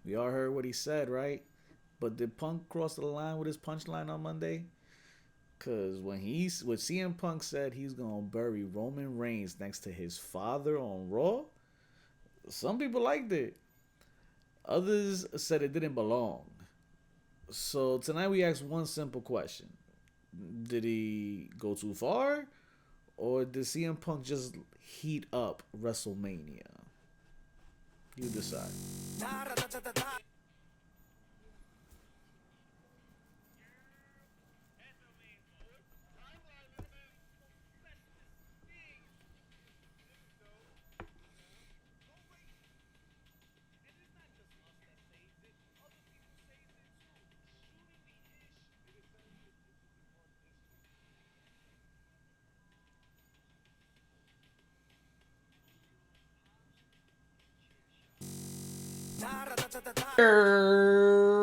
We all heard what he said, right? But did Punk cross the line with his punchline on Monday? Cause when CM Punk said he's gonna bury Roman Reigns next to his father on Raw, some people liked it. Others said it didn't belong. So tonight we asked one simple question: did he go too far, or did CM Punk just heat up WrestleMania? You decide.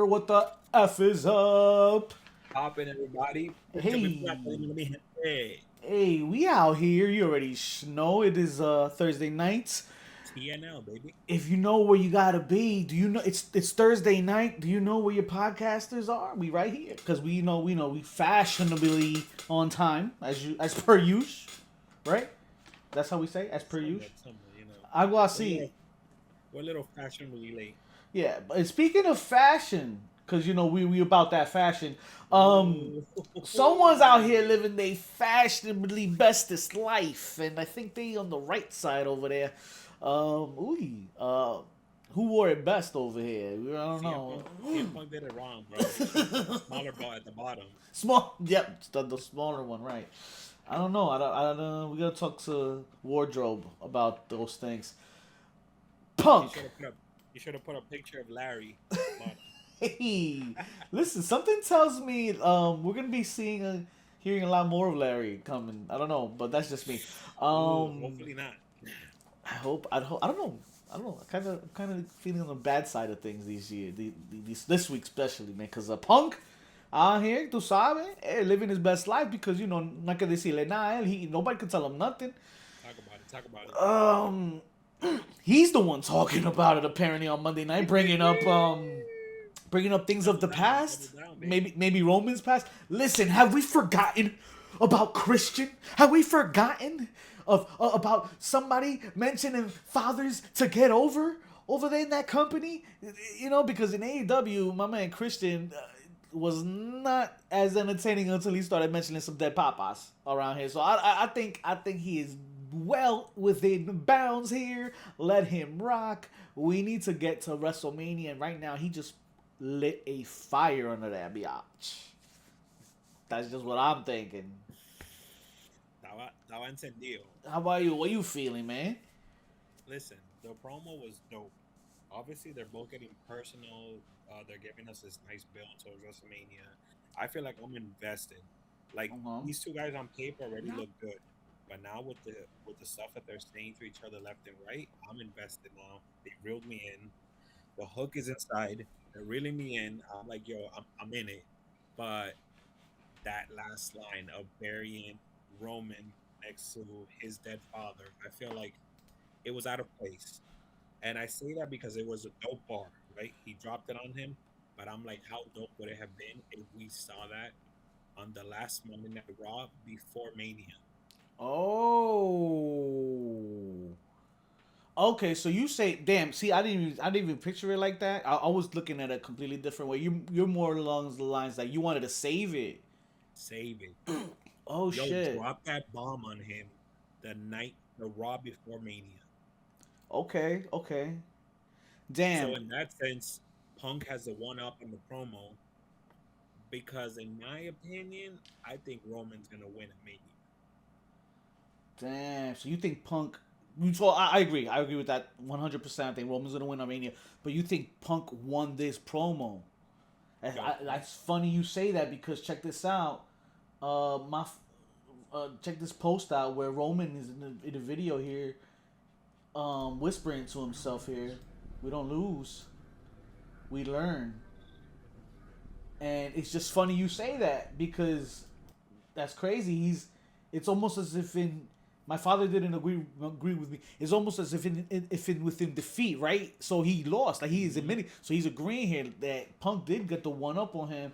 What the F is up? Popping everybody. Hey, Hey, hey, we out here. You already know it is Thursday night. TNL baby. If you know where you gotta be, do you know it's Thursday night? Do you know where your podcasters are? We right here because we fashionably on time as per use, right? That's how we say as per use. Somewhat. I go We're a see. little, we're a little fashionably late. Yeah, but speaking of fashion, because we about that fashion. Ooh. Someone's out here living their fashionably bestest life, and I think they on the right side over there. Who wore it best over here? I don't know. CM Punk did it wrong, bro. The smaller belt at the bottom. Small, yep, the smaller one, right? I don't know. I don't. We gotta talk to wardrobe about those things. You Punk. should have put a you should have put a picture of Larry at the bottom. Hey, listen. Something tells me we're gonna be hearing a lot more of Larry coming. I don't know, but that's just me. Ooh, Um, hopefully not. I hope. I hope. I don't know. I don't know. Kind of feeling on the bad side of things this week especially, man. Cause Punk out here, tú sabes, living his best life because no hay que decirle nada. Nobody can tell him nothing. Talk about it. Talk about it. Um, he's the one talking about it apparently on Monday night, bringing up things of the Double past. down, baby. Maybe Roman's past. Listen, have we forgotten about Christian? Have we forgotten of about somebody mentioning fathers to get over there in that company? Because in AEW, my man Christian was not as entertaining until he started mentioning some dead papas around here. So I think he is well within bounds here. Let him rock. We need to get to WrestleMania, and right now he just lit a fire under that biatch. That's just what I'm thinking. Estaba encendido. How about you? What you feeling, man? Listen, the promo was dope. Obviously, they're both getting personal. They're giving us this nice build to WrestleMania. I feel like I'm invested. Like Uh-huh. these two guys on paper already look good, but now with the stuff that they're saying to each other left and right, I'm invested now. They reeled me in. The hook is inside. They're reeling me in. I'm like, yo, I'm in it. But that last line of burying Roman next to his dead father, I feel like it was out of place. And I say that because it was a dope bar, right? He dropped it on him, but I'm like, how dope would it have been if we saw that on the last Monday Night Raw before Mania? Oh. Okay, so you say, damn. See, I didn't even picture it like that. I was looking at it a completely different way. You're more along the lines that you wanted to save it. Save it. Oh Yo, shit. drop that bomb on him the Raw before Mania. Okay, okay. Damn. So in that sense, Punk has the one up in the promo because, in my opinion, I think Roman's gonna win at Mania. Damn. So you think Punk? So I agree. I agree with that 100%. I think Roman's gonna win Armenia, but you think Punk won this promo? Yo, That's funny you say that because check this out. Check this post out where Roman is in the video here, whispering to himself here. We don't lose, we learn, and it's just funny you say that because that's crazy. It's almost as if My father didn't agree with me. It's almost as if within defeat, right? So he lost. Like he is Mm-hmm. admitting. So he's agreeing here that Punk did get the one up on him.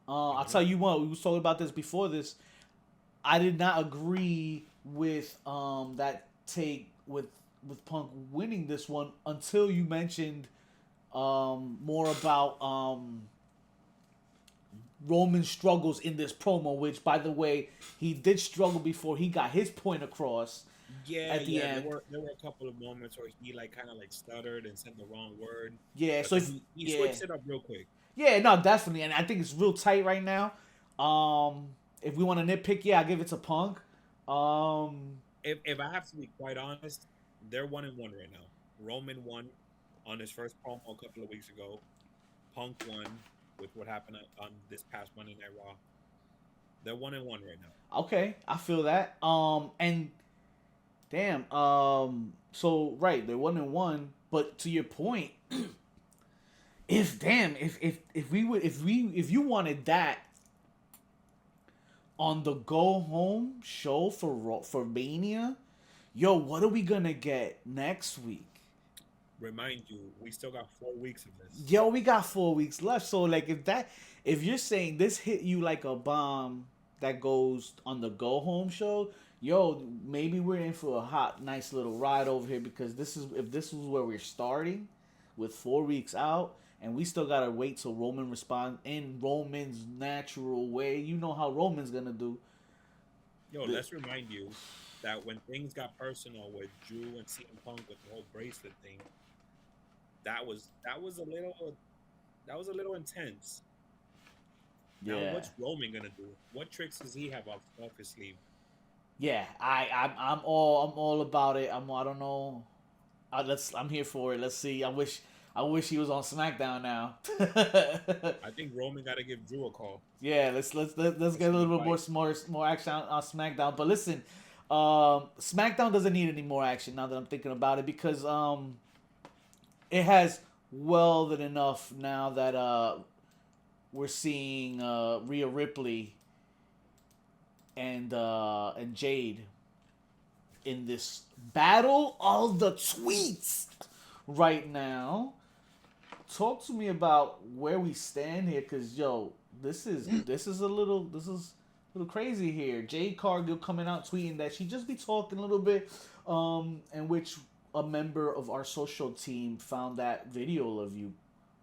I'll Mm-hmm. tell you what. We was talking about this before this. I did not agree with that take with Punk winning this one until you mentioned more about Roman struggles in this promo. Which, by the way, he did struggle before he got his point across Yeah, at the yeah. There end. were there were a couple of moments where he like kind of like stuttered and said the wrong word, Yeah. but So then if he yeah. switched it up real quick. Yeah, no, definitely, and I think it's real tight right now. If we want to nitpick, yeah, I give it to Punk. Um, If I have to be quite honest, they're 1-1 right now. Roman won on his first promo a couple of weeks ago. Punk won with what happened on this past Monday Night Raw. They're 1-1 right now. okay, I feel that. And damn, so right, they're 1-1, but to your point, if we would if you wanted that on the go home show for Mania, yo, what are we gonna get next week? Remind you, we still got 4 weeks of this. Yo, we got 4 weeks left. So like if you're saying this hit you like a bomb that goes on the go home show, yo, maybe we're in for a hot, nice little ride over here because this is if this is where we're starting with 4 weeks out and we still gotta wait till Roman responds in Roman's natural way. You know how Roman's gonna do. Yo, The, let's remind you that when things got personal with Drew and CM Punk with the whole bracelet thing, that was a little intense. Now, yeah. what's Roman gonna do? What tricks does he have off his sleeve? Yeah, I'm all about it. I don't know. I'm here for it. Let's see. I wish he was on SmackDown now. I think Roman got to give Drew a call. Yeah, let's Let's get a see the little bit fight. more action on SmackDown. But listen, SmackDown doesn't need any more action now that I'm thinking about it because it has welded enough now that we're seeing Rhea Ripley and Jade in this battle of the tweets right now. Talk to me about where we stand here, cause yo, this is a little crazy here. Jade Cargill coming out tweeting that she just be talking a little bit, in which a member of our social team found that video of you,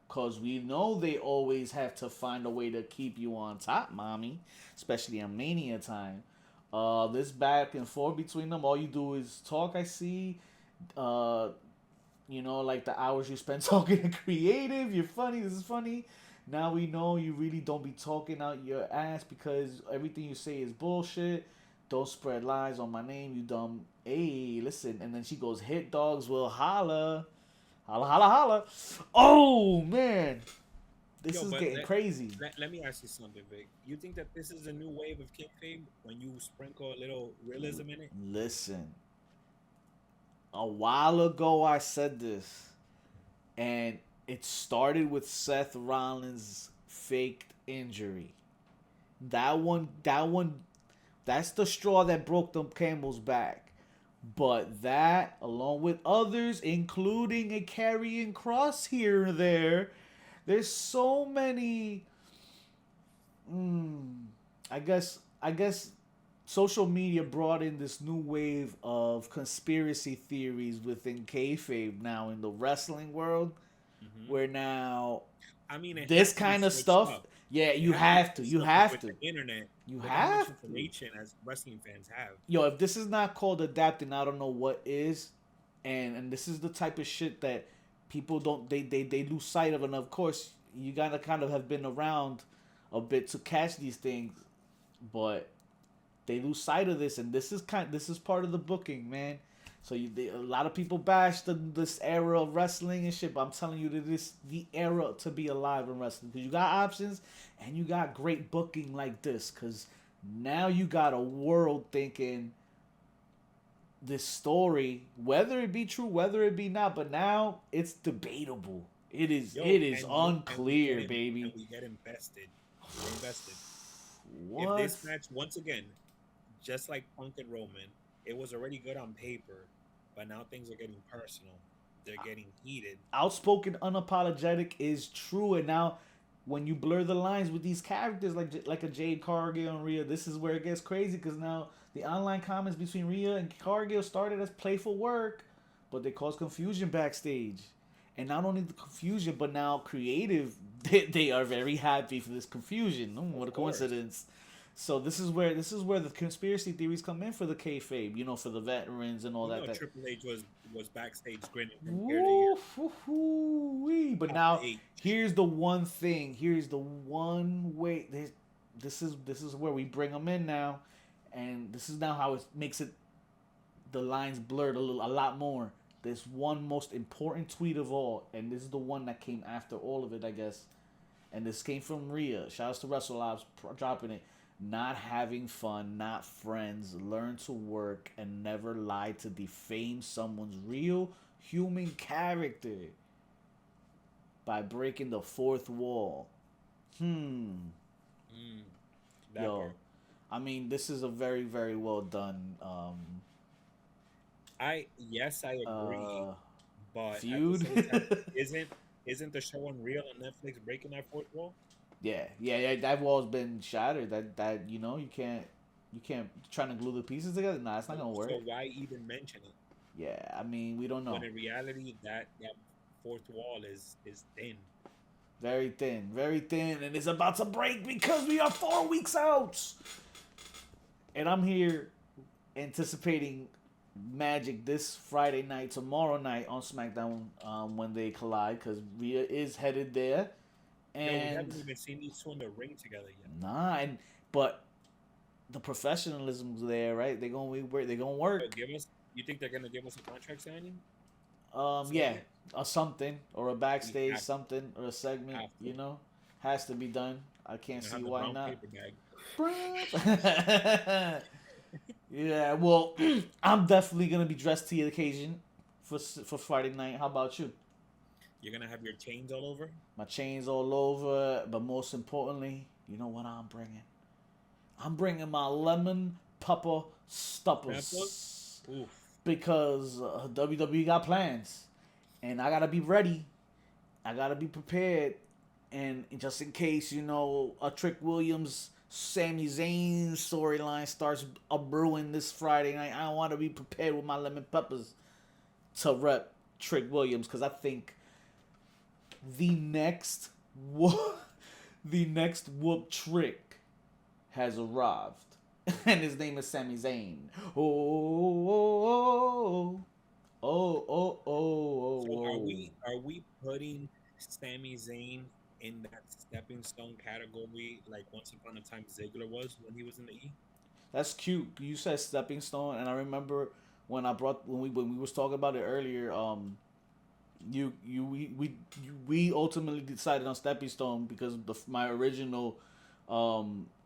cause we know they always have to find a way to keep you on top, mommy, especially on Mania time. This back and forth between them, all you do is talk. I see. Uh, like the hours you spend talking to creative. You're funny. This is funny. Now we know you really don't be talking out your ass because everything you say is bullshit. Don't spread lies on my name, you dumb. Hey, listen. And then she goes, hit dogs will holla. Holla, holla, holla. Oh, man. This Yo, is but getting crazy. let me ask you something, Vic. You think that this is a new wave of kayfabe when you sprinkle a little realism in it? Listen. A while ago, I said this. And it started with Seth Rollins' faked injury. That's the straw that broke the camel's back. But that, along with others, including a carrying cross here and there, there's so many. I guess social media brought in this new wave of conspiracy theories within kayfabe now in the wrestling world, Hmm. where now I mean, it this has to be kind of switched stuff, up. yeah, It you has to be have to, switched you up because have with to, the internet, you look at how much have to. information as wrestling fans have. Yo, if this is not called adapting, I don't know what is. And this is the type of shit that people don't they lose sight of. And of course, you gotta kind of have been around a bit to catch these things, but they lose sight of this. And this is part of the booking, man. So a lot of people bash this era of wrestling and shit, but I'm telling you that this the era to be alive in wrestling because you got options and you got great booking like this. Because now you got a world thinking this story, whether it be true, whether it be not, but now it's debatable. Yo, It is unclear, and baby. we get invested. We're invested. If this What? match once again, just like Punk and Roman, it was already good on paper, but now things are getting personal. They're getting heated. Outspoken, unapologetic is true, and now when you blur the lines with these characters like a Jade Cargill and Rhea, this is where it gets crazy because now the online comments between Rhea and Cargill started as playful work, but they caused confusion backstage. And not only the confusion, but now creative, they are very happy for this confusion. What Of a course. coincidence! So this is where the conspiracy theories come in for the kayfabe, for the veterans and all You that. know, That Triple H was backstage grinning from ear to ear. Woo, hoo, hoo, wee. But Papa now H. here's the one thing. Here's the one way. This is where we bring them in now, and this is now how it makes it the lines blurred a lot more. This one most important tweet of all, and this is the one that came after all of it, I guess. And this came from Rhea. Shouts to Wrestle Labs dropping it. Not having fun, not friends. Learn to work and never lie to defame someone's real human character by breaking the fourth wall. Mm, that Yo, part. I mean, this is a very, very well done I agree, uh, but at the feud. same time, isn't isn't the show Unreal on Netflix breaking that fourth wall? Yeah, yeah, yeah. That wall's been shattered. That you can't trying to glue the pieces together. Nah, it's not gonna So work. why even mention it Yeah, I mean, we don't when know. in reality that fourth wall is thin? Very thin, and it's about to break because we are 4 weeks out. And I'm here anticipating Magic this Friday night, tomorrow night on SmackDown when they collide because Rhea is headed there. Yo, we And haven't even seen these two in the ring together yet. nah, but the professionalism's there, right? They're gonna Yo, work. give us. You think they're gonna give us a contract signing Yeah, segment? or something, or a We backstage something, or a segment. have to. Has to be done. I can't I see have the why brown not. paper bag. Yeah, well, I'm definitely gonna be dressed to the occasion for Friday night. How about you? You're gonna have your chains all over. My chains all over, but most importantly, you know what I'm bringing? I'm bringing my lemon pepper Peppers. stuffers Oof. because WWE got plans, and I gotta be ready. I gotta be prepared, and just in case a Trick Williams, Sami Zayn storyline starts a brewing this Friday night, I want to be prepared with my lemon peppers to rep Trick Williams because I think the next the next whoop Trick has arrived, and his name is Sami Zayn. Oh, oh, oh, oh, oh, oh, So are oh. we putting Sami Zayn in that stepping stone category like once upon a time Ziggler was when he was in the E? That's cute. You said stepping stone, and I remember when we was talking about it earlier. You we ultimately decided on stepping stone because my original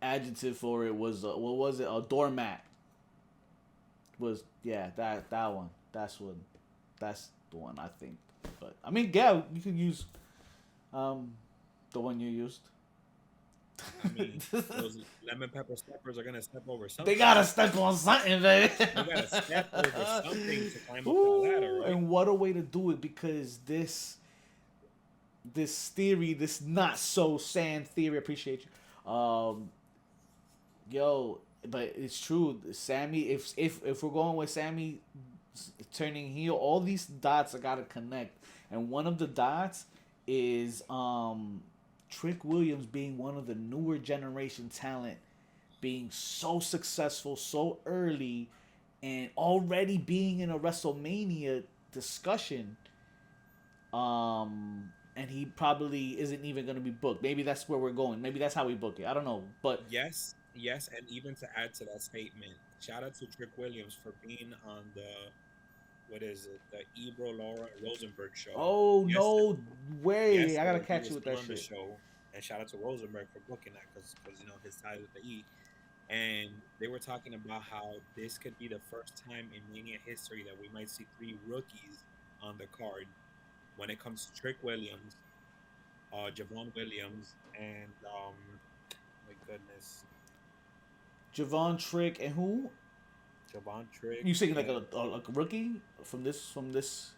adjective for it was what was it? A doormat. Was yeah that one. That's the one I think. But I mean, yeah, you could use um the one you used. I mean, those lemon pepper steppers are gonna step over They something. gotta step on something, baby. They gotta step over something to climb up that ladder, Ooh, right? and what a way to do it because this theory, this not so sand theory, appreciate you. Yo, but it's true. Sammy, if we're going with Sammy turning heel, all these dots are gotta connect, and one of the dots is Trick Williams being one of the newer generation talent, being so successful so early, and already being in a WrestleMania discussion. And he probably isn't even going to be booked. Maybe that's where we're going. Maybe that's how we book it. I don't know, but Yes, yes, and even to add to that statement, shout out to Trick Williams for being on the what is it, the Ebro Laura Rosenberg show oh no yesterday. way! I gotta Yesterday he catch you was with that on the shit. show, and shout out to Rosenberg for booking that because his ties with the E. And they were talking about how this could be the first time in Mania history that we might see three rookies on the card when it comes to Trick Williams, Javon Williams, and my goodness, Javon Trick and who? Javon Trick. You saying like a rookie from this?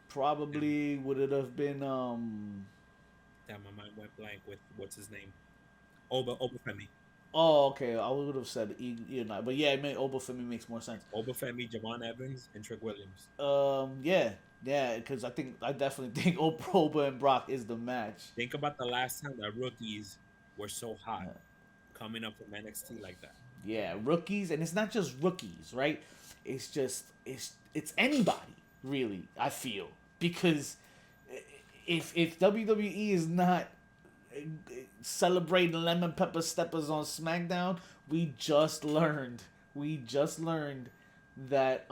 Probably would it have been Damn, my mind went blank with what's his name? Obafemi. Oh, okay. I would have said but yeah, I mean Obafemi makes more sense. Obafemi, Javon Evans, and Trick Williams. Yeah, because I definitely think Oba and Brock is the match. Think about the last time that rookies were so hot coming up from NXT like that. Yeah, rookies, and it's not just rookies, right? It's just it's anybody really. I feel because if WWE is not celebrating lemon pepper steppers on SmackDown, we just learned that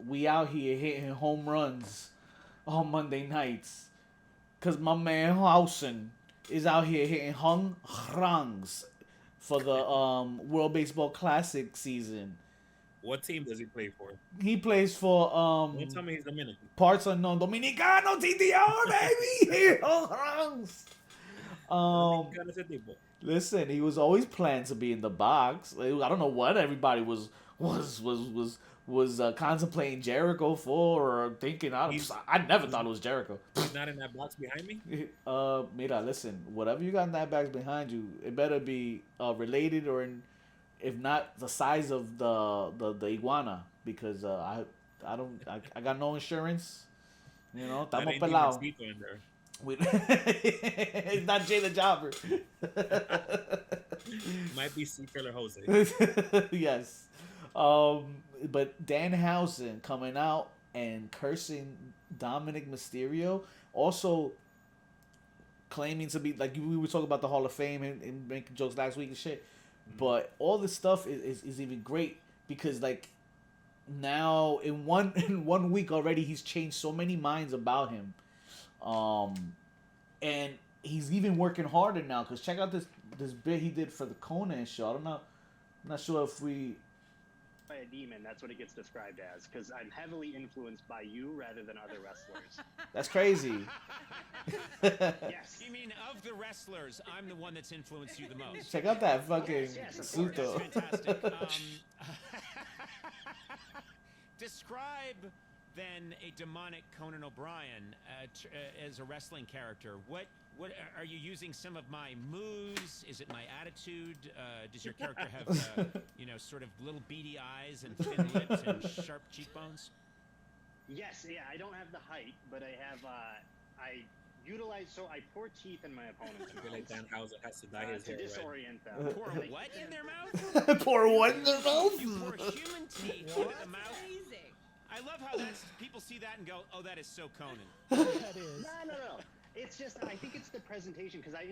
we out here hitting home runs on Monday nights, cause my man Hausen is out here hitting home runs for the World Baseball Classic season. What team does he play for? He plays for Don't tell me he's Dominican. parts unknown Dominicano TTO baby. Home runs. Listen, he was always planned to be in the box. I don't know what everybody was contemplating Jericho for or thinking. I never thought it was Jericho. He's not in that box behind me. Mira, listen, whatever you got in that box behind you, it better be related or if not the size of the iguana, because I got no insurance. You know, estamos pelados. It's not Jay the Jobber. Might be Seeker or Jose. Yes. But Danhausen coming out and cursing Dominic Mysterio, also claiming to be like we were talking about the Hall of Fame and making jokes last week and shit. But all this stuff is even great because like now in one week already he's changed so many minds about him. And he's even working harder now because check out this bit he did for the Conan show. I'm not sure if we. By a demon, that's what it gets described as. Because I'm heavily influenced by you rather than other wrestlers. That's crazy. Yes. You mean of the wrestlers, I'm the one that's influenced you the most? Check out that fucking Yes, suit though. Fantastic. Describe then a demonic Conan O'Brien as a wrestling character. What are you using? Some of my moves? Is it my attitude? Does your character have sort of little beady eyes and thin lips and sharp cheekbones? Yes, yeah, I don't have the height, but I have I utilize I pour teeth in my opponent's I feel like Danhausen has to dye his to hair red. disorient them. Pour what in their mouth? Pour what in their mouth? You pour human teeth into the mouth. I love how people see that and go, "Oh, that is so Conan." That is. No. It's just I think it's the presentation because I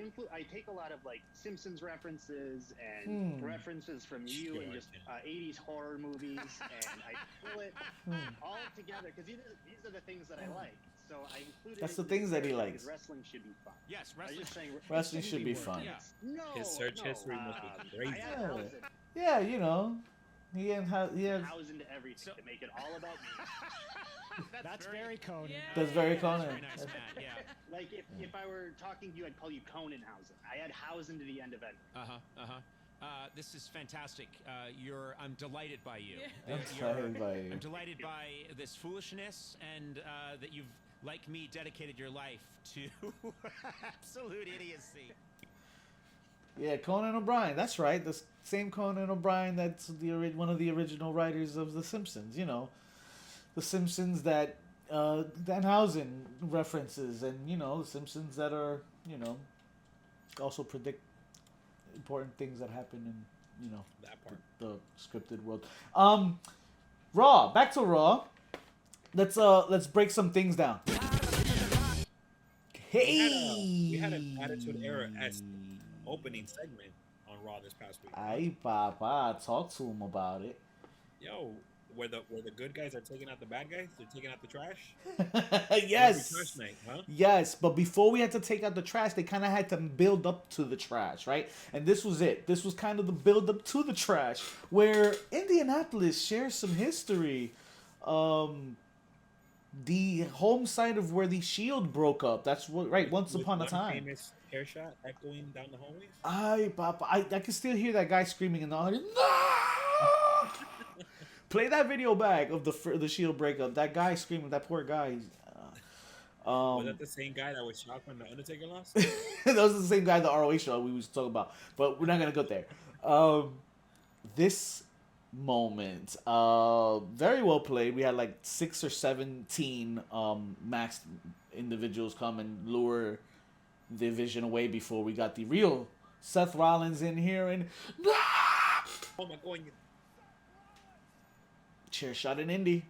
take a lot of like Simpsons references and references from you and just 80s horror movies and I pull it all together because these are the things that I like. So I included. That's the things that he likes. Wrestling should be fun. Yes, wrestling. Wrestling should be fun. Yeah. No. His search history must be crazy. Yeah, you know, he had Thousand to everything to make it all about me. That's very Conan. Yeah. That's very Conan. Very nice, Matt. Yeah. Like if I were talking to you, I'd call you Conanhausen. I add Hausen to the end of it. This is fantastic. I'm delighted by you. Yeah. I'm delighted by this foolishness and that you've, like me, dedicated your life to absolute idiocy. Yeah, Conan O'Brien. That's right. The same Conan O'Brien that's one of the original writers of The Simpsons. You know, The Simpsons that Danhausen references, and The Simpsons that are also predict important things that happen in That part. the scripted world. Raw. Back to Raw. Let's break some things down. Hey, We had an Attitude Era-esque opening segment on Raw this past week. Ay, papa, talk to him about it. Yo, where the good guys are taking out the bad guys, they're taking out the trash. Yes. Every trash night, huh? Yes, but before we had to take out the trash, they kind of had to build up to the trash, right? And this was it. This was kind of the build up to the trash, where Indianapolis shares some history. The home site of where the Shield broke up. That's what, right? Once With upon a one time. famous hair shot echoing down the hallways. Ay, papa, I can still hear that guy screaming in the audience. No! Play that video back of the Shield breakup. That guy screaming. That poor guy. Was that the same guy that was shocked when the Undertaker lost? That was the same guy the ROH show we was talking about, but we're not gonna go there. This moment, very well played. We had like 6 or 17 maxed individuals come and lure the division away before we got the real Seth Rollins in here and Oh my god! chair shot in Indy.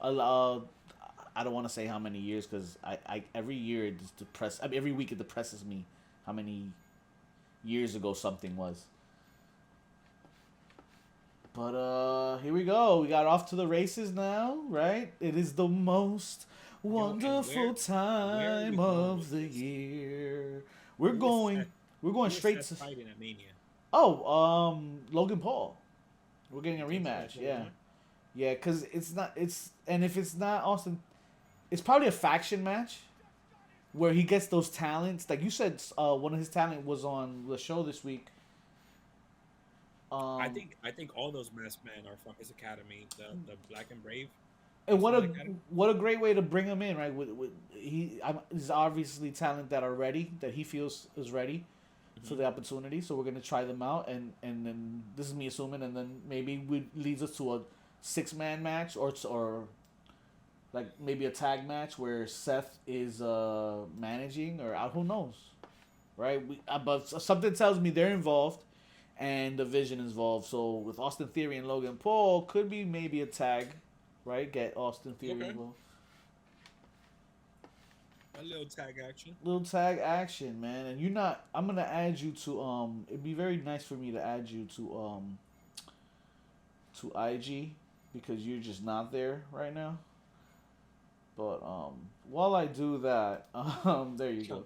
I don't want to say how many years because I every year it just every week it depresses me how many years ago something was. But here we go. We got off to the races now, right? It is the most wonderful time of the year. We're going straight to fighting at Mania. Logan Paul. We're getting a rematch. Yeah. Yeah, cuz if it's not Austin, it's probably a faction match where he gets those talents. Like you said, one of his talent was on the show this week. I think all those masked men are from his academy, the Black and Brave. And what a great way to bring him in, right? He's obviously talent that are ready, that he feels is ready for the opportunity. So we're gonna try them out, and then this is me assuming, and then maybe leads us to a 6-man match or like maybe a tag match where Seth is managing or who knows, right? But something tells me they're involved. And the Vision is involved. So with Austin Theory and Logan Paul, could be maybe a tag, right? Get Austin Theory involved. A little tag action. Little tag action, man. And I'm gonna add you to it'd be very nice for me to add you to IG because you're just not there right now. But while I do that, there you go.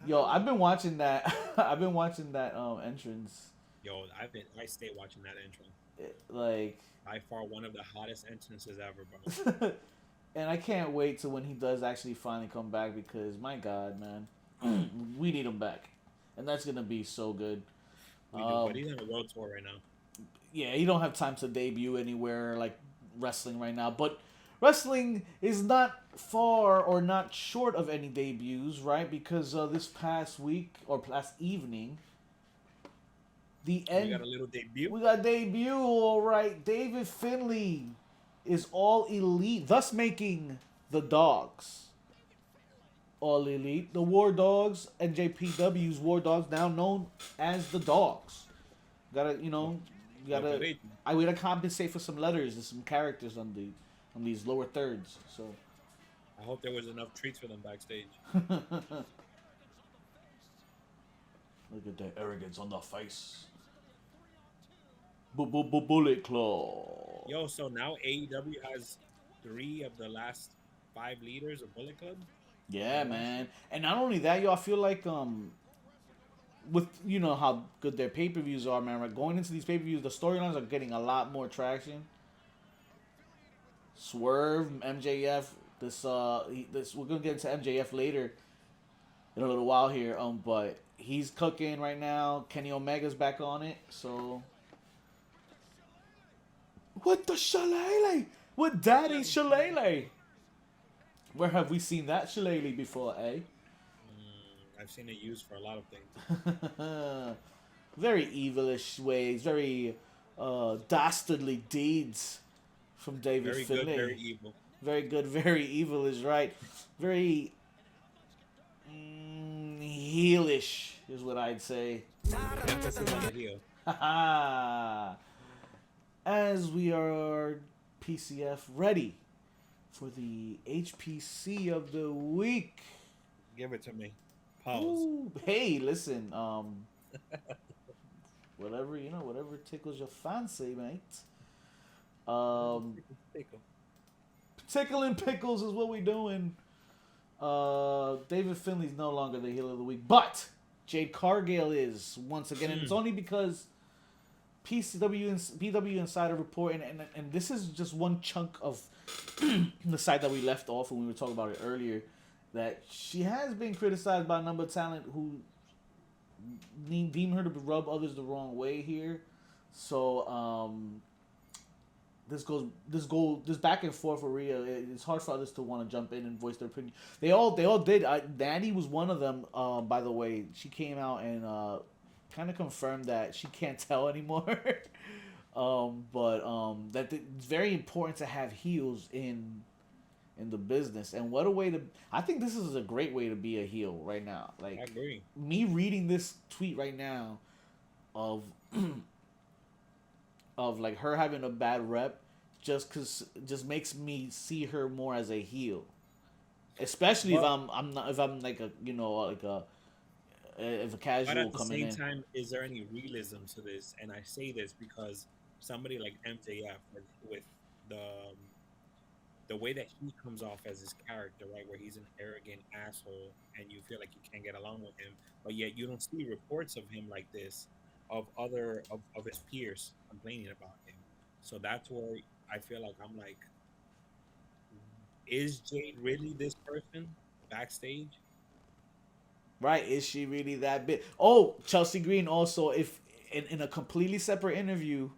Yo, I've been watching that. I've been watching that entrance. Yo, I stay watching that entrance. Like by far one of the hottest entrances ever, bro. And I can't wait till when he does actually finally come back because my God, man, we need him back, and that's gonna be so good. We do, but he's on a world tour right now. Yeah, he don't have time to debut anywhere like wrestling right now, but. Wrestling is not far or not short of any debuts, right? Because this past week or last evening, we got a little debut. We got a debut, all right. David Finlay is all elite, thus making the Dogs all elite. The War Dogs, NJPW's War Dogs, now known as the Dogs. We gotta compensate for some letters and some characters on these lower thirds, so I hope there was enough treats for them backstage. Look at that arrogance on the face. Bullet Claw. Yo, so now AEW has 3 of the last 5 leaders of Bullet Club. Yeah, man, and not only that, yo, I feel like with how good their pay-per-views are, man. Right, going into these pay-per-views, the storylines are getting a lot more traction. Swerve, MJF. This we're gonna get into MJF later in a little while here. But he's cooking right now. Kenny Omega's back on it. So what the shillelagh? What daddy shillelagh? Where have we seen that shillelagh before, eh? I've seen it used for a lot of things. Very evilish ways. Very dastardly deeds. From David Finlay. Very good, very evil. Very good, very evil is right. Very heelish is what I'd say. Emphasis on the heel. As we are PCF ready for the HPC of the week. Give it to me. Pause. Ooh, hey, listen. Whatever tickles your fancy, mate. Tickling pickles is what we doing. David Finlay's no longer the heel of the week, but Jade Cargill is once again, and it's only because PW Insider report, and this is just one chunk of the site that we left off when we were talking about it earlier, that she has been criticized by a number of talent who deem her to rub others the wrong way here. So this back and forth for Rhea. It's hard for others to want to jump in and voice their opinion. They all did. Danny was one of them. By the way, she came out and kind of confirmed that she can't tell anymore. But it's very important to have heels in the business. And what a way to! I think this is a great way to be a heel right now. I Like agree. me reading this tweet right now of of like her having a bad rep just makes me see her more as a heel, especially if But I'm like a like a if a but casual at the coming same in. time, is there any realism to this? And I say this because somebody like MJF with the um, the way that he comes off as his character, right, where he's an arrogant asshole, and you feel like you can't get along with him, but yet you don't see reports of him like this, of his peers complaining about him. So that's where I feel like I'm like, is Jade really this person backstage? Right? Is she really that big? Oh, Chelsea Green also, if in a completely separate interview,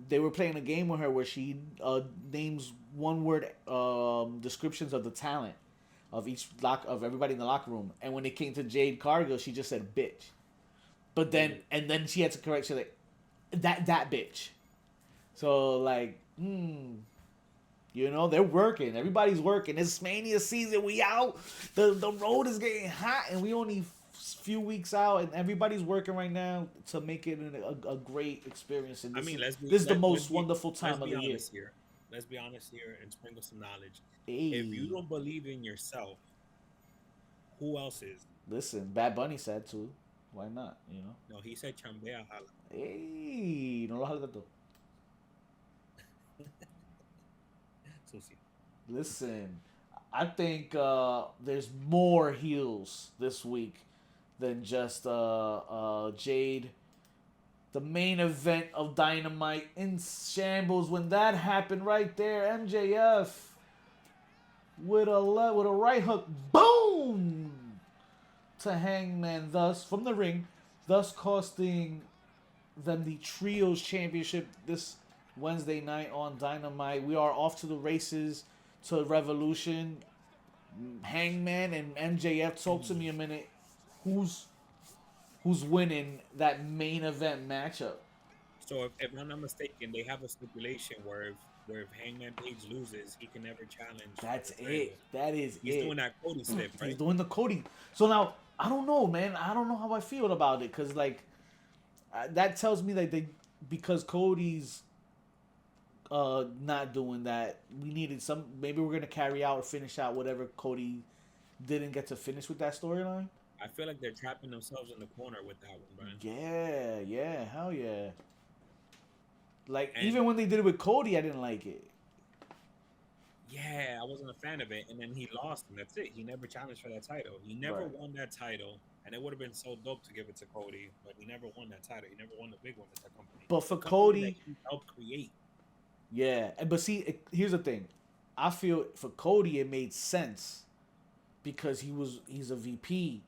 they were playing a game with her where she names one word descriptions of the talent of each of everybody in the locker room, and when it came to Jade Cargill, she just said bitch. But then Really? and then she had to correct. She like that bitch. So like, they're working. Everybody's working. It's Mania season. We out. The road is getting hot, and we only few weeks out, and everybody's working right now to make it a great experience. And I this mean, is this is the let's most be wonderful let's time of be the year. honest here. Let's be honest here and sprinkle some knowledge. If you Hey, don't believe in yourself, who else is? listen, Bad Bunny said too. Why not? No, he said chambea hala. Hey, no lo jales tanto. Sucio. Listen, I think there's more heels this week than just Jade. The main event of Dynamite in shambles when that happened right there. MJF with a right hook, boom, to Hangman, thus from the ring, thus costing them the Trios Championship this Wednesday night on Dynamite. We are off to the races to Revolution. Hangman and MJF, talk to me a minute. Who's who's winning that main event matchup? So if I'm not mistaken, they have a stipulation where if Hangman Page loses, he can never challenge for That's the it. title. That is He's it. doing that Cody slip, He's right? doing the Cody. So now I don't know, man. I don't know how I feel about it because like that tells me that they because Cody's not doing that. We needed some. Maybe we're gonna carry out or finish out whatever Cody didn't get to finish with that storyline. I feel like they're trapping themselves in the corner with that one, Brian. Yeah, hell yeah. Like And even when they did it with Cody, I didn't like it. yeah, I wasn't a fan of it. And then he lost, and that's it. He never challenged for that title. He never Right. won that title, and it would have been so dope to give it to Cody, but he never won that title. He never won the big one at that company. But for The company that Cody, he helped create. yeah. But see, here's the thing. I feel for Cody it made sense because he's a VP,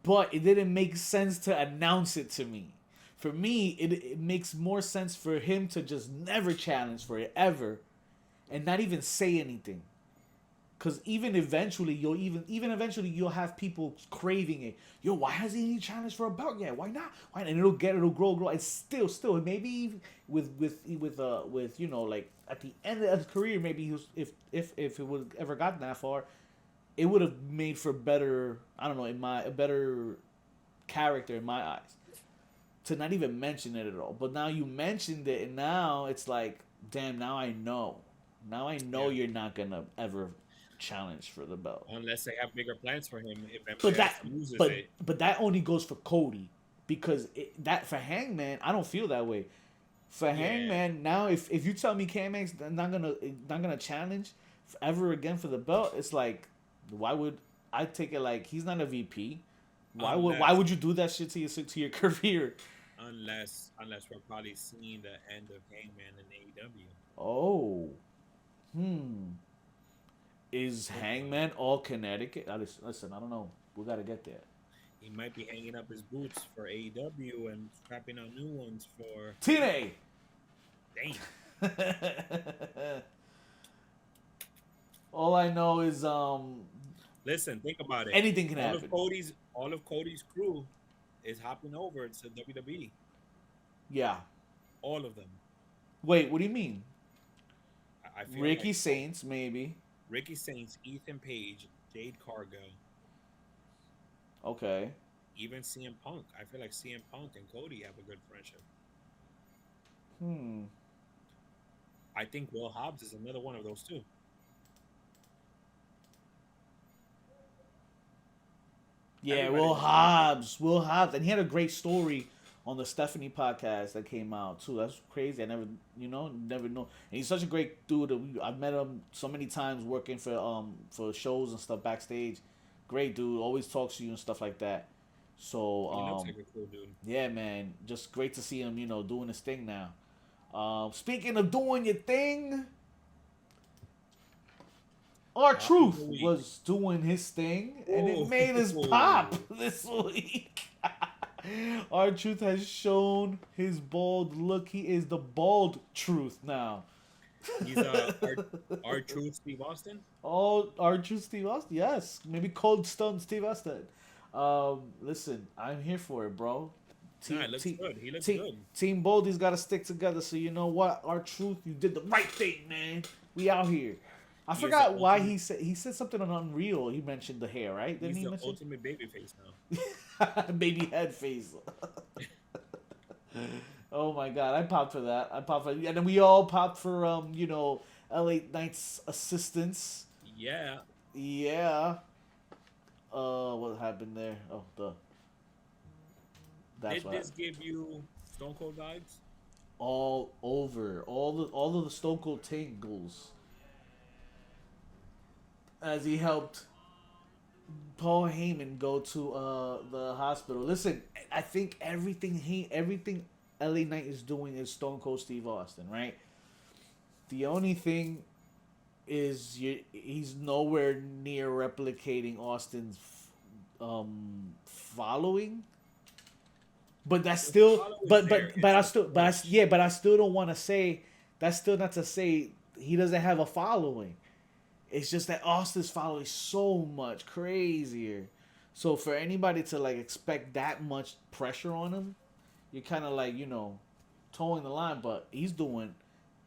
but it didn't make sense to announce it to me. For me, it makes more sense for him to just never challenge for it ever, and not even say anything. Cause even eventually you'll have people craving it. Yo, why hasn't he challenged for a belt yet? Why not? Why? And it'll grow. And still maybe with like at the end of his career, maybe he was, if it would ever gotten that far, it would have made for better. I don't know, a better character in my eyes. To not even mention it at all. But now you mentioned it, and now it's like, damn. Now I know. Now I know Yeah. you're not gonna ever challenge for the belt. Unless they have bigger plans for him if But MJF that, loses but it. but that only goes for Cody, because that for Hangman, I don't feel that way. For Yeah. Hangman, now if you tell me Hangman's not gonna challenge ever again for the belt, it's like, why would I take it like he's not a VP? Why Unless would you do that shit to your career? unless we're probably seeing the end of Hangman in AEW. Oh, hmm. Is Think about it. Hangman all Connecticut? Listen, I don't know. We gotta get there. He might be hanging up his boots for AEW and scrapping out new ones for TNA. Dane. All I know is Listen, think about it. anything can happen. All of Cody's crew is hopping over to WWE. Yeah. All of them. Wait, what do you mean? I feel Ricky like Saints, maybe. Ricky Saints, Ethan Page, Jade Cargill, Okay. even CM Punk. I feel like CM Punk and Cody have a good friendship. I think Will Hobbs is another one of those too. Yeah, Everybody Will knows Hobbs. Will Hobbs. And he had a great story on the Stephanie podcast that came out too. That's crazy. I never know. And he's such a great dude. I've met him so many times working for shows and stuff backstage. Great dude. Always talks to you and stuff like that. So He looks like a cool dude. yeah, man. Just great to see him, doing his thing now. Speaking of doing your thing, R-Truth was doing his thing, and it made us pop this week. R-Truth has shown his bald look. He is the bald truth now. He's R-Truth Steve Austin? Oh, R-Truth Steve Austin? Yes. Maybe Cold Stone Steve Austin. Listen, I'm here for it, bro. He looks good. He looks good. Team Baldy's got to stick together. So you know what, R-Truth, you did the right thing, man. We out here. I forgot why he said something on Unreal. He mentioned the hair, right? Didn't He's he the mention ultimate baby face now. baby head face? Oh my god, I popped for that. And then we all popped for LA Knight's assistants. Yeah. Yeah. What happened there? Oh, Did this give you Stone Cold vibes? All over, all of the Stone Cold tingles, as he helped Paul Heyman go to the hospital. Listen, I think everything LA Knight is doing is Stone Cold Steve Austin, right? The only thing is he's nowhere near replicating Austin's following. But that's still, but I still don't want to say. That's still not to say he doesn't have a following. It's just that Austin's following is so much crazier. So for anybody to expect that much pressure on him, you're kind of towing the line. But he's doing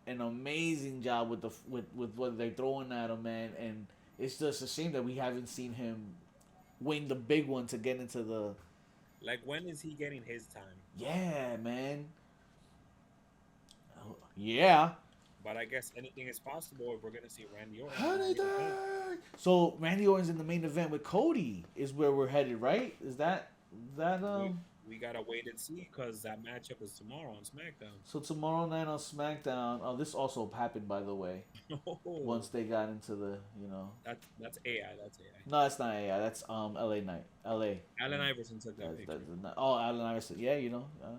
an amazing job with what they're throwing at him, man. And it's just a shame that we haven't seen him win the big one to get into the. When is he getting his time? Yeah, man. Yeah. But I guess anything is possible if we're gonna see Randy Orton. So Randy Orton's in the main event with Cody is where we're headed, right? Is that We gotta wait and see because that matchup is tomorrow on SmackDown. So tomorrow night on SmackDown. Oh, this also happened, by the way. Once they got into the, That's AI. That's AI. No, that's not AI. That's LA Knight. LA. Allen Iverson took that picture. Allen Iverson. Yeah,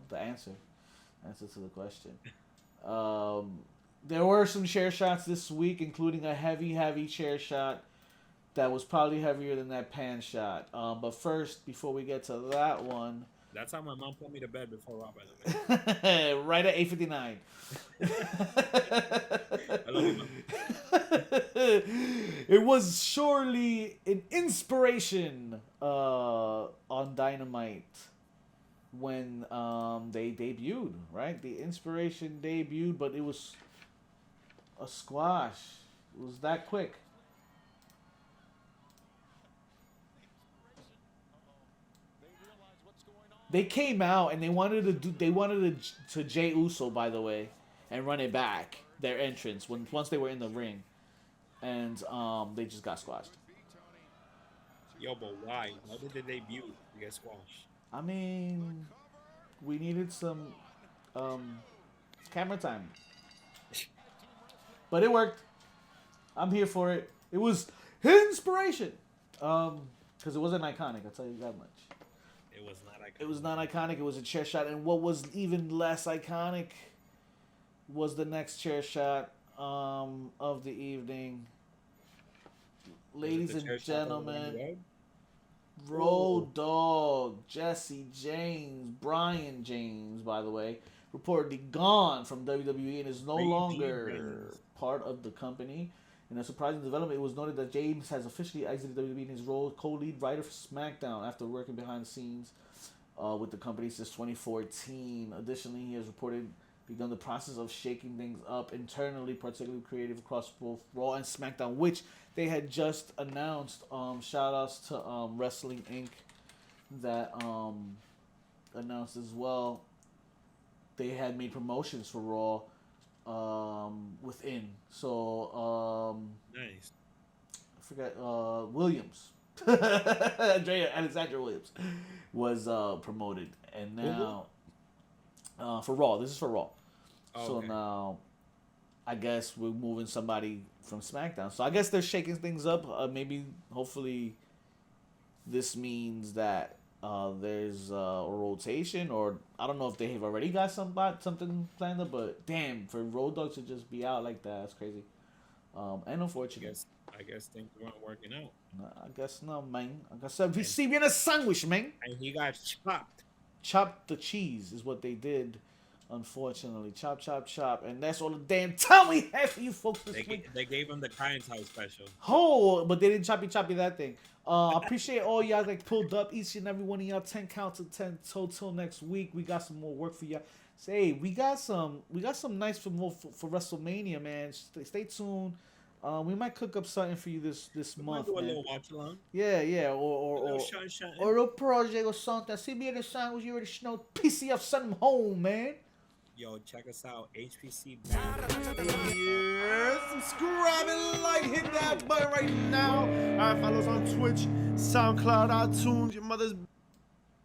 the answer to the question. There were some chair shots this week, including a heavy chair shot that was probably heavier than that pan shot. But first, before we get to that one. That's how my mom put me to bed before Raw, by the way. Right at 8:59. I love you, Mom. It was surely an inspiration on Dynamite when they debuted, right? The inspiration debuted, but it was a squash. It was that quick. They came out and they wanted to Jey Uso, by the way, and run it back, their entrance once they were in the ring, and they just got squashed. Yo, but why? Why did they debut to get squashed? I mean, we needed some camera time, but it worked. I'm here for it. It was inspiration, because it wasn't iconic. I'll tell you that much. It was not iconic. It was not iconic. It was a chair shot. And what was even less iconic was the next chair shot of the evening. Ladies and gentlemen. Road Dogg, Jesse James, Brian James, by the way, reportedly gone from WWE and is no longer part of the company. In a surprising development, it was noted that James has officially exited WWE in his role as co-lead writer for SmackDown after working behind the scenes with the company since 2014. Additionally, he has reported begun the process of shaking things up internally, particularly creative across both Raw and SmackDown, which they had just announced. Shout outs to Wrestling Inc. that announced as well. They had made promotions for Raw within. So Nice. I forgot Williams. Alexander Williams was promoted, and now for Raw. This is for Raw. Oh, so okay. now I guess we're moving somebody from SmackDown. So I guess they're shaking things up. Maybe, hopefully, this means that there's a rotation, or I don't know if they have already got something planned up. But damn, for Road Dogg to just be out like that, that's crazy. And unfortunate. I guess things weren't working out. I guess not, man. Like I said, we see me in a sandwich, man. And he got chopped. Chop the cheese is what they did. Unfortunately, chop, chop, chop, and that's all the damn time we have for you folks this week. They gave him the Kyan's House special. Oh, but they didn't choppy that thing. I appreciate all y'all that pulled up, each and every one of y'all. 10 counts of 10 till next week. We got some more work for y'all. Say, we got some nice for WrestleMania, man. Stay tuned. We might cook up something for you this month, do a man. little watch along. Yeah, or a project or something. See me in the sandwich. You already know. PCF, send them home, man. Yo, check us out. HPC. Yeah, subscribe and like, hit that button right now. All right, follow us on Twitch, SoundCloud, iTunes, your mother's